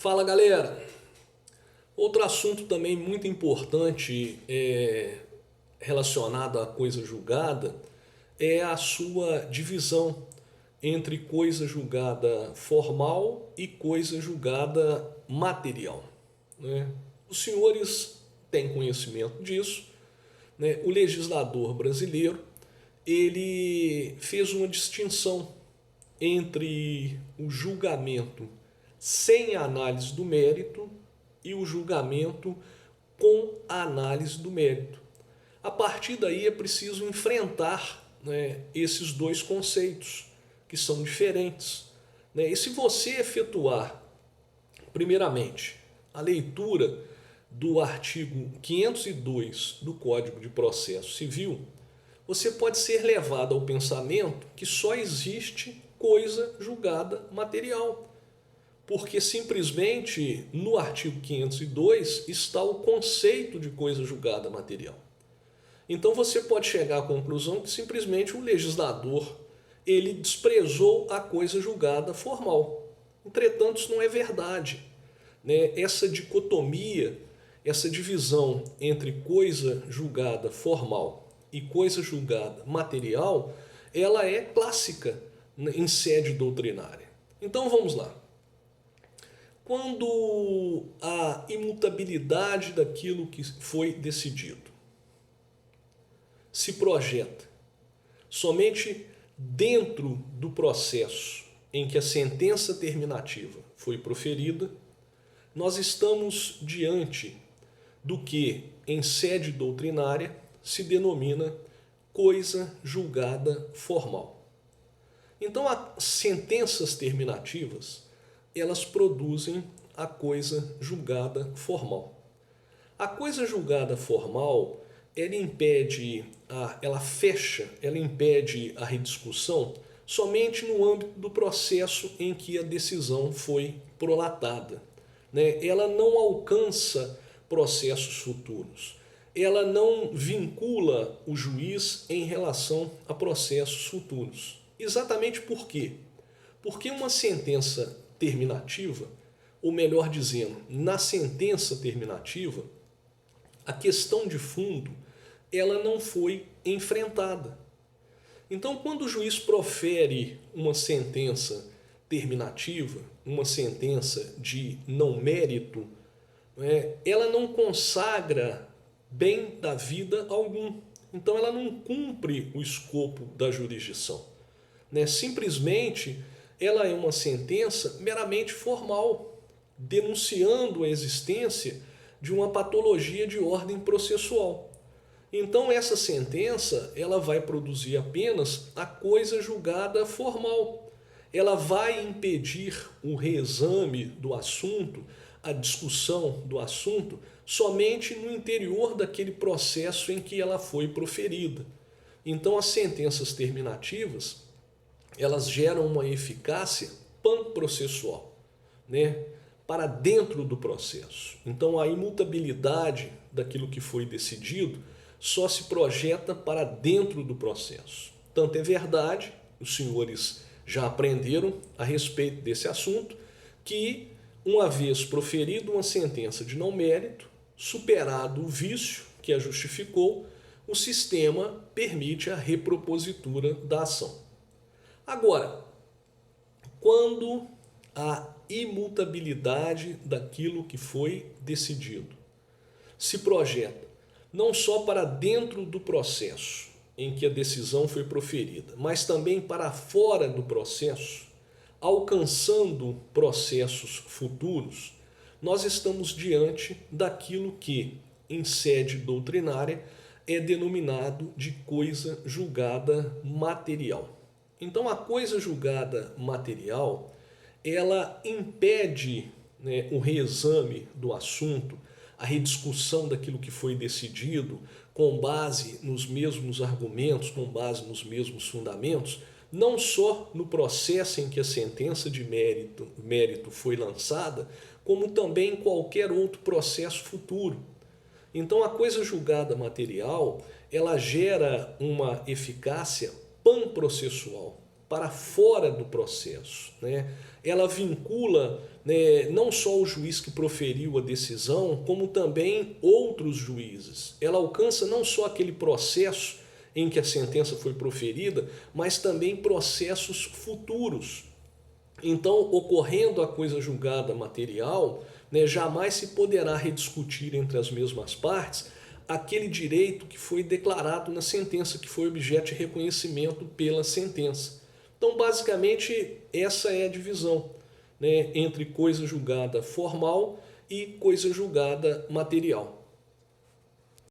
Fala, galera! Outro assunto também muito importante relacionado à coisa julgada é a sua divisão entre coisa julgada formal e coisa julgada material, né? Os senhores têm conhecimento disso, né? O legislador brasileiro ele fez uma distinção entre o julgamento sem análise do mérito e o julgamento com a análise do mérito. A partir daí é preciso enfrentar, né, esses dois conceitos que são diferentes, né? E se você efetuar, primeiramente, a leitura do artigo 502 do Código de Processo Civil, você pode ser levado ao pensamento que só existe coisa julgada material, porque simplesmente no artigo 502 está o conceito de coisa julgada material. Então você pode chegar à conclusão que simplesmente o legislador ele desprezou a coisa julgada formal. Entretanto, isso não é verdade, né? Essa dicotomia, essa divisão entre coisa julgada formal e coisa julgada material, ela é clássica em sede doutrinária. Então vamos lá. Quando a imutabilidade daquilo que foi decidido se projeta somente dentro do processo em que a sentença terminativa foi proferida, nós estamos diante do que, em sede doutrinária, se denomina coisa julgada formal. Então, as sentenças terminativas elas produzem a coisa julgada formal. A coisa julgada formal, ela impede a rediscussão somente no âmbito do processo em que a decisão foi prolatada, né? Ela não alcança processos futuros. Ela não vincula o juiz em relação a processos futuros. Exatamente por quê? Porque uma sentença terminativa, ou melhor dizendo, na sentença terminativa, a questão de fundo ela não foi enfrentada. Então, quando o juiz profere uma sentença terminativa, uma sentença de não mérito, ela não consagra bem da vida algum. Então, ela não cumpre o escopo da jurisdição, né? Simplesmente ela é uma sentença meramente formal, denunciando a existência de uma patologia de ordem processual. Então essa sentença ela vai produzir apenas a coisa julgada formal. Ela vai impedir o reexame do assunto, a discussão do assunto, somente no interior daquele processo em que ela foi proferida. Então as sentenças terminativas elas geram uma eficácia panprocessual, né? Para dentro do processo. Então a imutabilidade daquilo que foi decidido só se projeta para dentro do processo. Tanto é verdade, os senhores já aprenderam a respeito desse assunto, que uma vez proferida uma sentença de não mérito, superado o vício que a justificou, o sistema permite a repropositura da ação. Agora, quando a imutabilidade daquilo que foi decidido se projeta não só para dentro do processo em que a decisão foi proferida, mas também para fora do processo, alcançando processos futuros, nós estamos diante daquilo que, em sede doutrinária, é denominado de coisa julgada material. Então a coisa julgada material, ela impede, né, o reexame do assunto, a rediscussão daquilo que foi decidido com base nos mesmos argumentos, com base nos mesmos fundamentos, não só no processo em que a sentença de mérito foi lançada, como também em qualquer outro processo futuro. Então a coisa julgada material, ela gera uma eficácia panprocessual, para fora do processo, né? Ela vincula, né, não só o juiz que proferiu a decisão, como também outros juízes. Ela alcança não só aquele processo em que a sentença foi proferida, mas também processos futuros. Então, ocorrendo a coisa julgada material, né, jamais se poderá rediscutir entre as mesmas partes aquele direito que foi declarado na sentença, que foi objeto de reconhecimento pela sentença. Então, basicamente, essa é a divisão, né, entre coisa julgada formal e coisa julgada material.